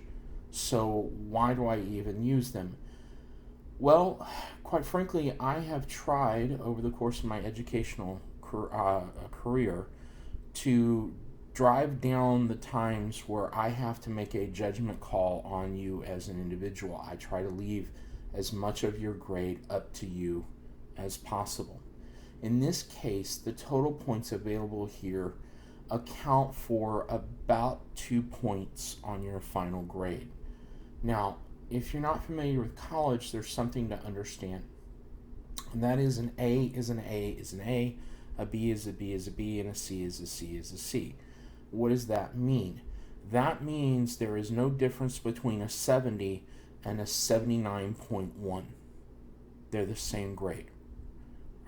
So why do I even use them? Well, quite frankly, I have tried over the course of my educational career to drive down the times where I have to make a judgment call on you as an individual. I try to leave as much of your grade up to you as possible. In this case, the total points available here account for about 2 points on your final grade. Now, if you're not familiar with college, there's something to understand. And that is an A is an A is an A, a B is a B is a B, and a C is a C is a C. What does that mean? That means there is no difference between a 70 and a 79.1. They're the same grade.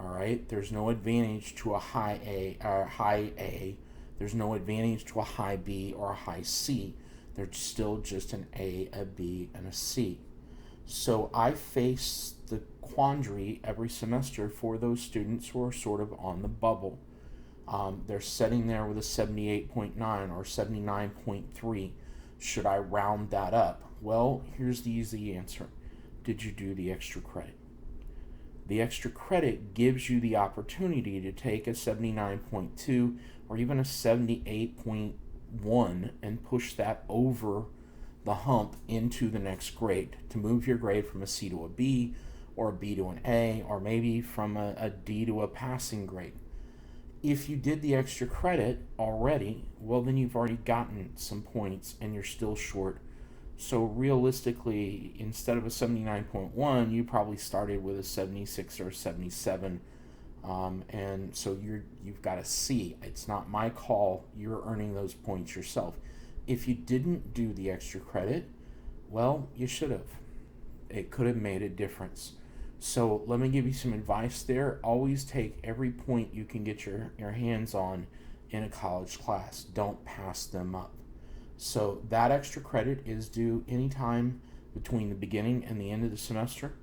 All right? There's no advantage to a high A or high A. There's no advantage to a high B or a high C. They're still just an A, a B, and a C. So I face the quandary every semester for those students who are sort of on the bubble. They're sitting there with a 78.9 or 79.3. Should I round that up? Well, here's the easy answer. Did you do the extra credit? The extra credit gives you the opportunity to take a 79.2 or even a 78.1 and push that over the hump into the next grade, to move your grade from a C to a B or a B to an A, or maybe from a D to a passing grade. If you did the extra credit already, well, then you've already gotten some points and you're still short. So realistically, instead of a 79.1, you probably started with a 76 or a 77. And so you've got a C. It's not my call. You're earning those points yourself. If you didn't do the extra credit, well, you should have. It could have made a difference. So let me give you some advice there. Always take every point you can get your hands on in a college class. Don't pass them up. So that extra credit is due anytime between the beginning and the end of the semester.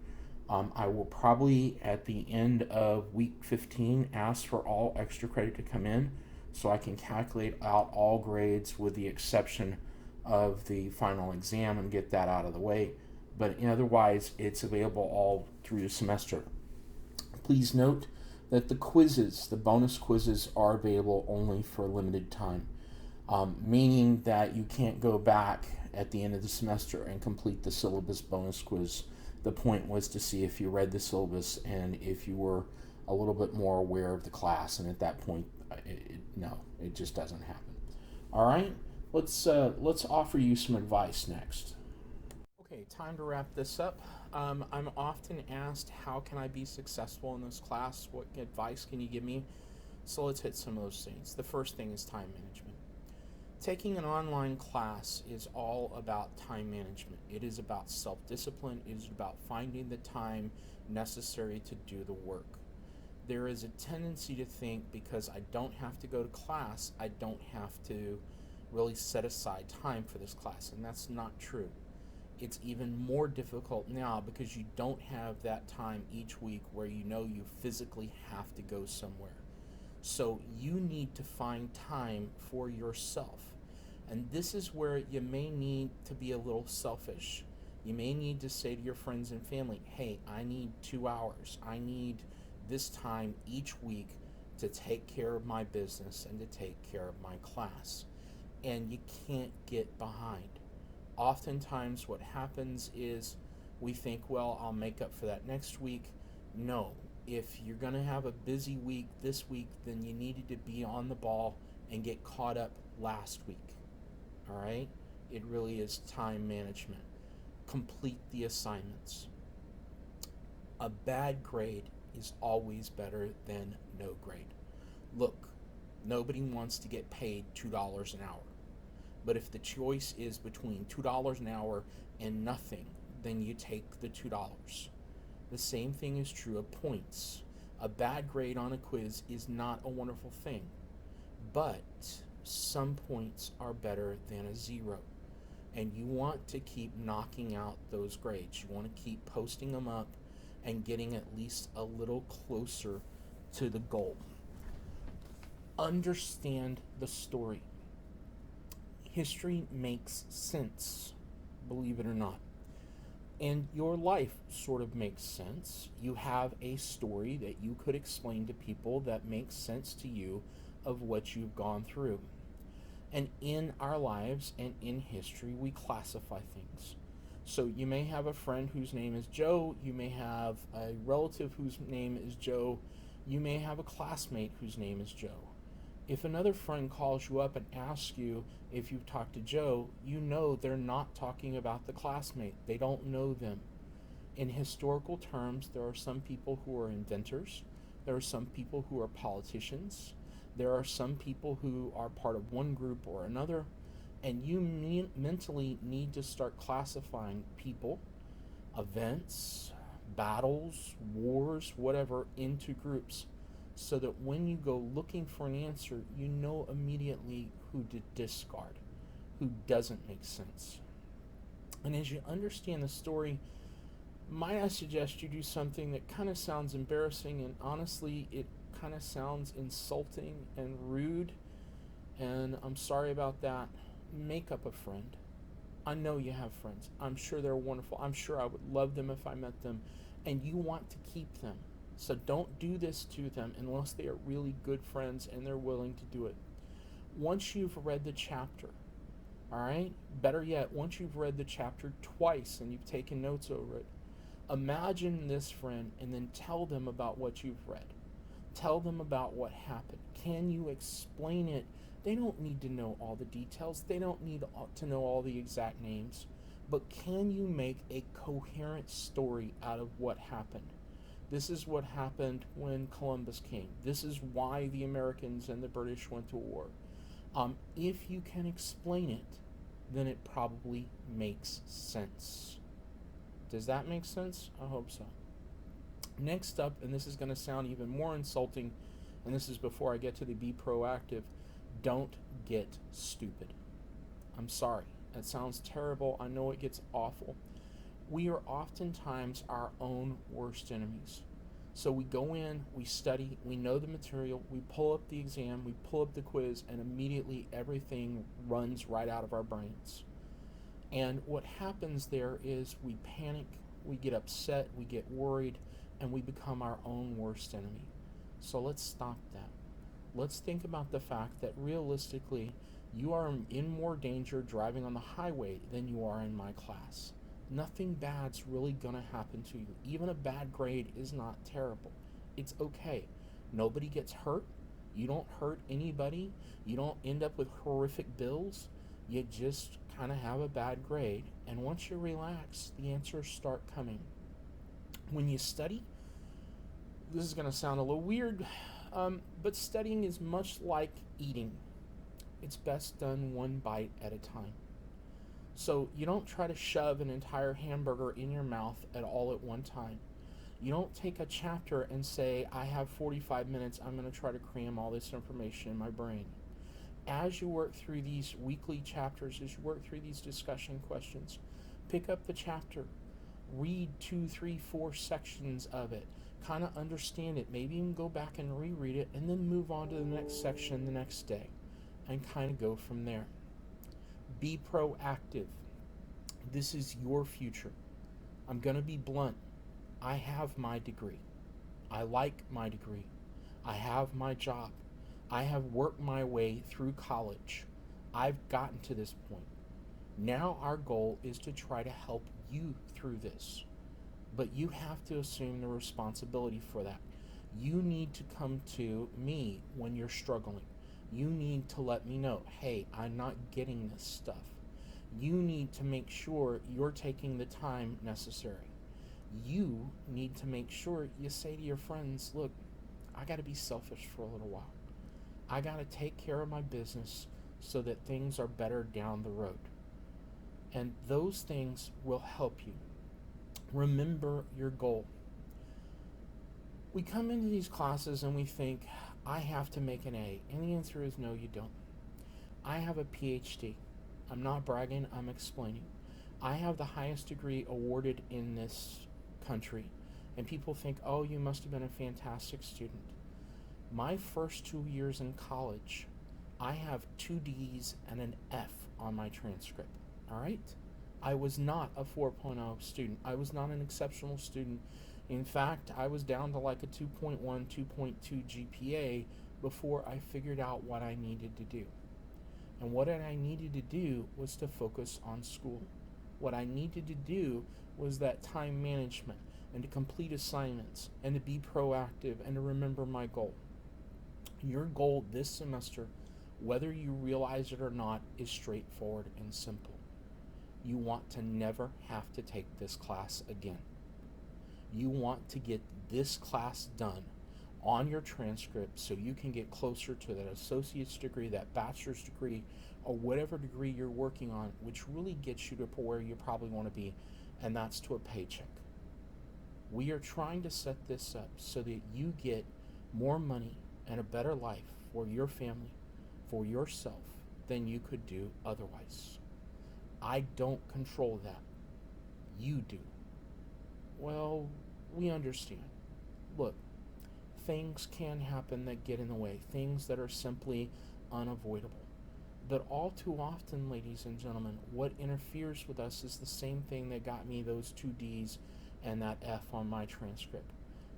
I will probably at the end of week 15 ask for all extra credit to come in so I can calculate out all grades with the exception of the final exam and get that out of the way. But otherwise, it's available all through the semester. Please note that the quizzes, the bonus quizzes, are available only for a limited time, meaning that you can't go back at the end of the semester and complete the syllabus bonus quiz. The point was to see if you read the syllabus and if you were a little bit more aware of the class, and at that point, no, it just doesn't happen. All right, let's offer you some advice next. Okay, time to wrap this up. I'm often asked, how can I be successful in this class? What advice can you give me? So let's hit some of those things. The first thing is time management. Taking an online class is all about time management. It is about self-discipline. It is about finding the time necessary to do the work. There is a tendency to think because I don't have to go to class, I don't have to really set aside time for this class, and that's not true. It's even more difficult now because you don't have that time each week where you know you physically have to go somewhere. So you need to find time for yourself. And this is where you may need to be a little selfish. You may need to say to your friends and family, hey, I need 2 hours. I need this time each week to take care of my business and to take care of my class. And you can't get behind. Oftentimes what happens is we think, well, I'll make up for that next week. No, if you're going to have a busy week this week, then you needed to be on the ball and get caught up last week. All right? It really is time management. Complete the assignments. A bad grade is always better than no grade. Look, nobody wants to get paid $2 an hour. But if the choice is between $2 an hour and nothing, then you take the $2. The same thing is true of points. A bad grade on a quiz is not a wonderful thing, but some points are better than a 0. And you want to keep knocking out those grades. You want to keep posting them up and getting at least a little closer to the goal. Understand the story. History makes sense, believe it or not. And your life sort of makes sense. You have a story that you could explain to people that makes sense to you of what you've gone through. And in our lives and in history, we classify things. So you may have a friend whose name is Joe. You may have a relative whose name is Joe. You may have a classmate whose name is Joe. If another friend calls you up and asks you if you've talked to Joe, you know they're not talking about the classmate. They don't know them. In historical terms, there are some people who are inventors. There are some people who are politicians. There are some people who are part of one group or another. And you mentally need to start classifying people, events, battles, wars, whatever, into groups, so that when you go looking for an answer, you know immediately who to discard, who doesn't make sense. And as you understand the story, might I suggest you do something that kind of sounds embarrassing, and honestly, it kind of sounds insulting and rude, and I'm sorry about that. Make up a friend. I know you have friends. I'm sure they're wonderful. I'm sure I would love them if I met them, and you want to keep them. So don't do this to them unless they are really good friends and they're willing to do it. Once you've read the chapter, all right? Better yet, once you've read the chapter twice and you've taken notes over it, Imagine this, friend, and then tell them about what you've read. Tell them about what happened. Can you explain it? They don't need to know all the details. They don't need to know all the exact names. But can you make a coherent story out of what happened? This is what happened when Columbus came. This is why the Americans and the British went to war. If you can explain it, then it probably makes sense. Does that make sense? I hope so. Next up, and this is going to sound even more insulting, and this is before I get to the be proactive, don't get stupid. I'm sorry. That sounds terrible. I know it gets awful. We are oftentimes our own worst enemies. So we go in, we study, we know the material, we pull up the exam, we pull up the quiz, and immediately everything runs right out of our brains. And what happens there is we panic, we get upset, we get worried, and we become our own worst enemy. So let's stop that. Let's think about the fact that realistically, you are in more danger driving on the highway than you are in my class. Nothing bad's really gonna happen to you. Even a bad grade is not terrible. It's okay. Nobody gets hurt. You don't hurt anybody. You don't end up with horrific bills. You just kind of have a bad grade. And once you relax, the answers start coming. When you study, this is gonna sound a little weird, but studying is much like eating. It's best done one bite at a time. So you don't try to shove an entire hamburger in your mouth all at one time. You don't take a chapter and say, I have 45 minutes, I'm going to try to cram all this information in my brain. As you work through these weekly chapters, as you work through these discussion questions, pick up the chapter, read 2, 3, 4 sections of it, kind of understand it, maybe even go back and reread it, and then move on to the next section the next day, and kind of go from there. Be proactive. This is your future. I'm going to be blunt. I have my degree. I like my degree. I have my job. I have worked my way through college. I've gotten to this point. Now our goal is to try to help you through this. But you have to assume the responsibility for that. You need to come to me when you're struggling. You need to let me know, hey, I'm not getting this stuff. You need to make sure you're taking the time necessary. You need to make sure you say to your friends, look, I got to be selfish for a little while. I got to take care of my business so that things are better down the road. And those things will help you. Remember your goal. We come into these classes and we think, I have to make an A. And the answer is no, you don't. I have a PhD. I'm not bragging, I'm explaining. I have the highest degree awarded in this country. And people think, oh, you must have been a fantastic student. My first 2 years in college, I have 2 D's and an F on my transcript. All right? I was not a 4.0 student. I was not an exceptional student. In fact, I was down to like a 2.1, 2.2 GPA before I figured out what I needed to do. And what I needed to do was to focus on school. What I needed to do was that time management and to complete assignments and to be proactive and to remember my goal. Your goal this semester, whether you realize it or not, is straightforward and simple. You want to never have to take this class again. You want to get this class done on your transcript so you can get closer to that associate's degree, that bachelor's degree, or whatever degree you're working on, which really gets you to where you probably want to be, and that's to a paycheck. We are trying to set this up so that you get more money and a better life for your family, for yourself, than you could do otherwise. I don't control that. You do. Well, we understand. Look, things can happen that get in the way, things that are simply unavoidable. But all too often, ladies and gentlemen, what interferes with us is the same thing that got me those 2 D's and that F on my transcript.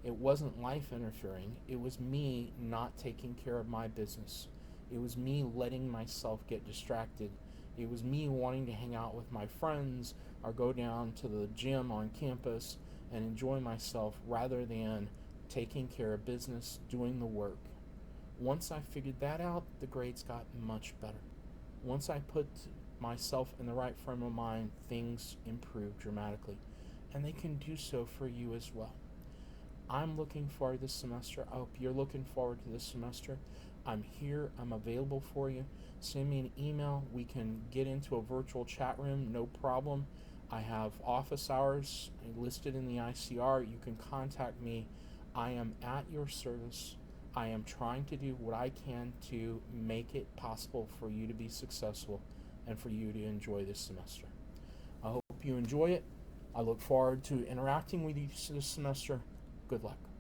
It wasn't life interfering. It was me not taking care of my business. It was me letting myself get distracted. It was me wanting to hang out with my friends or go down to the gym on campus and enjoy myself rather than taking care of business, doing the work. Once I figured that out, the grades got much better. Once I put myself in the right frame of mind, things improved dramatically. And they can do so for you as well. I'm looking forward to this semester. I hope you're looking forward to this semester. I'm here. I'm available for you. Send me an email. We can get into a virtual chat room, no problem. I have office hours listed in the ICR. You can contact me. I am at your service. I am trying to do what I can to make it possible for you to be successful and for you to enjoy this semester. I hope you enjoy it. I look forward to interacting with you this semester. Good luck.